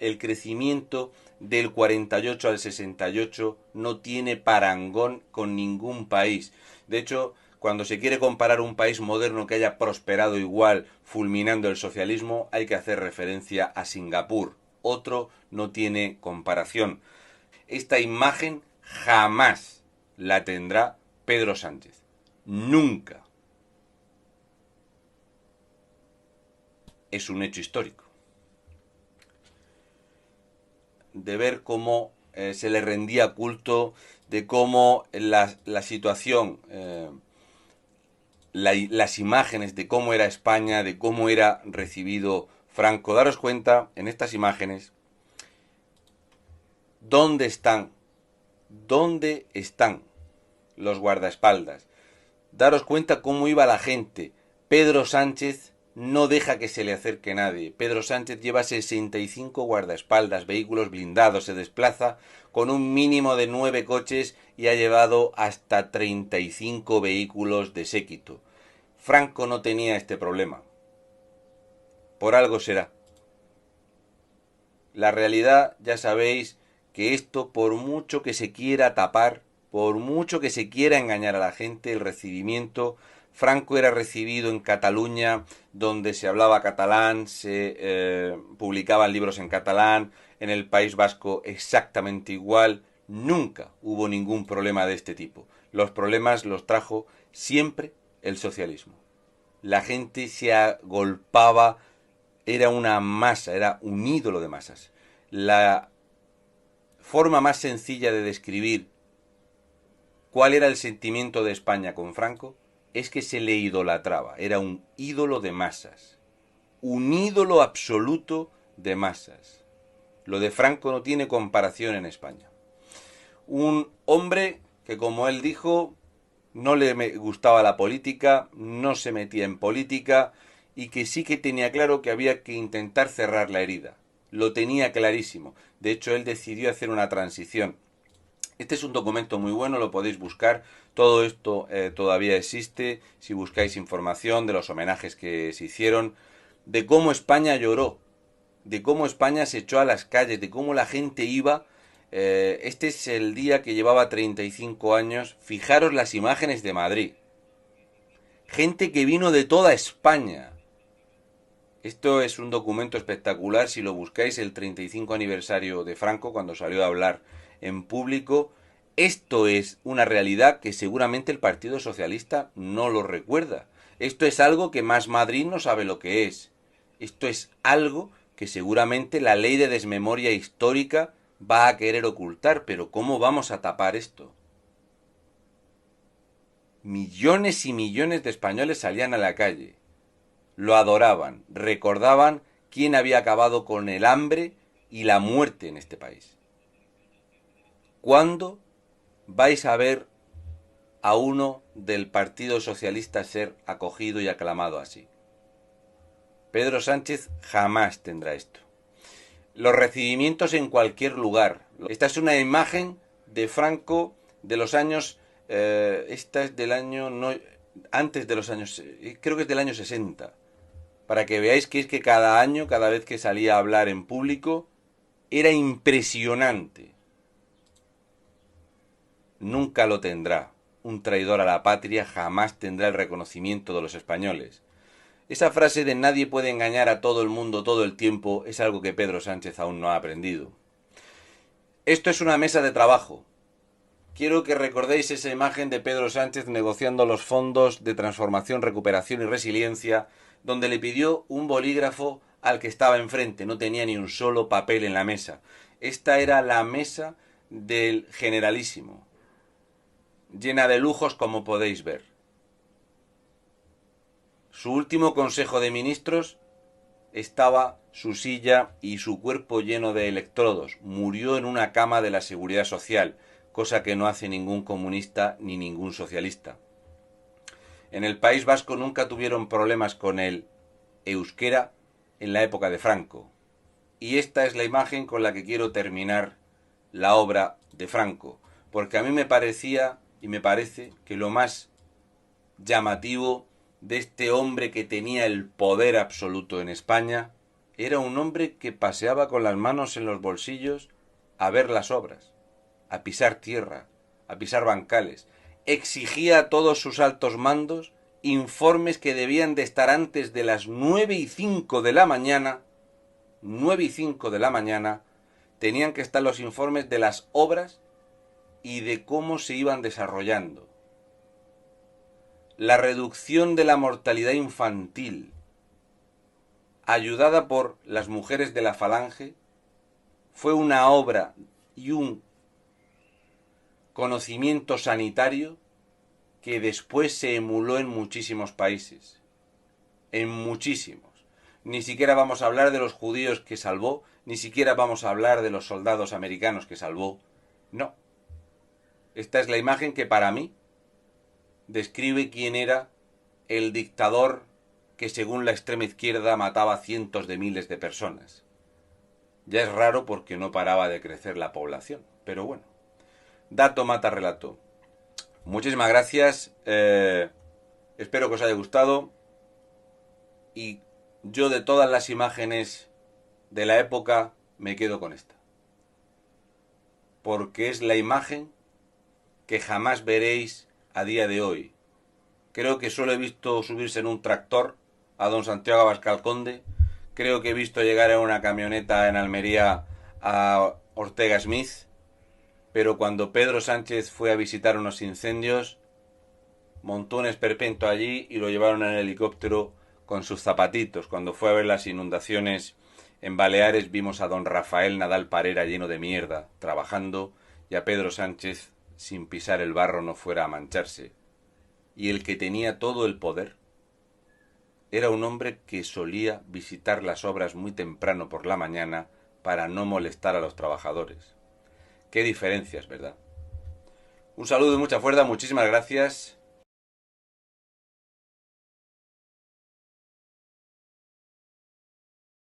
el crecimiento del 48 al 68 no tiene parangón con ningún país. De hecho, cuando se quiere comparar un país moderno que haya prosperado igual, fulminando el socialismo, hay que hacer referencia a Singapur. Otro no tiene comparación. Esta imagen jamás la tendrá Pedro Sánchez. Nunca. Es un hecho histórico. De ver cómo se le rendía culto, de cómo la situación, las imágenes de cómo era España, de cómo era recibido Franco. Daros cuenta en estas imágenes dónde están los guardaespaldas. Daros cuenta cómo iba la gente. Pedro Sánchez no deja que se le acerque nadie. Pedro Sánchez lleva 65 guardaespaldas, vehículos blindados, se desplaza con un mínimo de 9 coches y ha llevado hasta 35 vehículos de séquito. Franco no tenía este problema. Por algo será. La realidad, ya sabéis, que esto, por mucho que se quiera tapar, por mucho que se quiera engañar a la gente, el recibimiento, Franco era recibido en Cataluña, donde se hablaba catalán, se publicaban libros en catalán, en el País Vasco exactamente igual. Nunca hubo ningún problema de este tipo. Los problemas los trajo siempre el socialismo. La gente se agolpaba, era una masa, era un ídolo de masas. La forma más sencilla de describir cuál era el sentimiento de España con Franco es que se le idolatraba, era un ídolo de masas, un ídolo absoluto de masas. Lo de Franco no tiene comparación en España. Un hombre que, como él dijo, no le gustaba la política, no se metía en política y que sí que tenía claro que había que intentar cerrar la herida. Lo tenía clarísimo. De hecho, él decidió hacer una transición. Este es un documento muy bueno, lo podéis buscar. Todo esto todavía existe. Si buscáis información de los homenajes que se hicieron, de cómo España lloró, de cómo España se echó a las calles, de cómo la gente iba. Este es el día que llevaba 35 años. Fijaros las imágenes de Madrid. Gente que vino de toda España. Esto es un documento espectacular. Si lo buscáis, el 35 aniversario de Franco, cuando salió a hablar en público. Esto es una realidad que seguramente el Partido Socialista no lo recuerda. Esto es algo que Más Madrid no sabe lo que es. Esto es algo que seguramente la ley de desmemoria histórica va a querer ocultar. Pero ¿cómo vamos a tapar esto? Millones y millones de españoles salían a la calle. Lo adoraban, recordaban quién había acabado con el hambre y la muerte en este país. ¿Cuándo vais a ver a uno del Partido Socialista ser acogido y aclamado así? Pedro Sánchez jamás tendrá esto. Los recibimientos en cualquier lugar. Esta es una imagen de Franco de los años... esta es del año... No, antes de los años... creo que es del año 60. Para que veáis que es que cada año, cada vez que salía a hablar en público, era impresionante. Nunca lo tendrá. Un traidor a la patria jamás tendrá el reconocimiento de los españoles. Esa frase de nadie puede engañar a todo el mundo todo el tiempo es algo que Pedro Sánchez aún no ha aprendido. Esto es una mesa de trabajo. Quiero que recordéis esa imagen de Pedro Sánchez negociando los fondos de transformación, recuperación y resiliencia, donde le pidió un bolígrafo al que estaba enfrente. No tenía ni un solo papel en la mesa. Esta era la mesa del Generalísimo, llena de lujos, como podéis ver. Su último consejo de ministros estaba su silla y su cuerpo lleno de electrodos. Murió en una cama de la Seguridad Social, cosa que no hace ningún comunista ni ningún socialista. En el País Vasco nunca tuvieron problemas con el euskera en la época de Franco. Y esta es la imagen con la que quiero terminar la obra de Franco, porque a mí me parecía y me parece que lo más llamativo de este hombre que tenía el poder absoluto en España Era un hombre que paseaba con las manos en los bolsillos a ver las obras, a pisar tierra, a pisar bancales. Exigía a todos sus altos mandos informes que debían de estar antes de las 9:05 de la mañana. 9:05 de la mañana tenían que estar los informes de las obras y de cómo se iban desarrollando. La reducción de la mortalidad infantil, ayudada por las mujeres de la Falange, fue una obra y un conocimiento sanitario que después se emuló en muchísimos países. En muchísimos. Ni siquiera vamos a hablar de los judíos que salvó, ni siquiera vamos a hablar de los soldados americanos que salvó. No. Esta es la imagen que para mí describe quién era el dictador que según la extrema izquierda mataba a cientos de miles de personas. Ya es raro porque no paraba de crecer la población, pero bueno. Dato mata relato. Muchísimas gracias. Espero que os haya gustado. Y yo de todas las imágenes de la época me quedo con esta. Porque es la imagen que jamás veréis a día de hoy. Creo que solo he visto subirse en un tractor a don Santiago Abascal Conde. Creo que he visto llegar en una camioneta en Almería a Ortega Smith. Pero cuando Pedro Sánchez fue a visitar unos incendios, montó un esperpento allí y lo llevaron en helicóptero con sus zapatitos. Cuando fue a ver las inundaciones en Baleares, vimos a don Rafael Nadal Parera lleno de mierda, trabajando, y a Pedro Sánchez sin pisar el barro no fuera a mancharse. Y el que tenía todo el poder era un hombre que solía visitar las obras muy temprano por la mañana para no molestar a los trabajadores. Qué diferencias, ¿verdad? Un saludo y mucha fuerza, muchísimas gracias.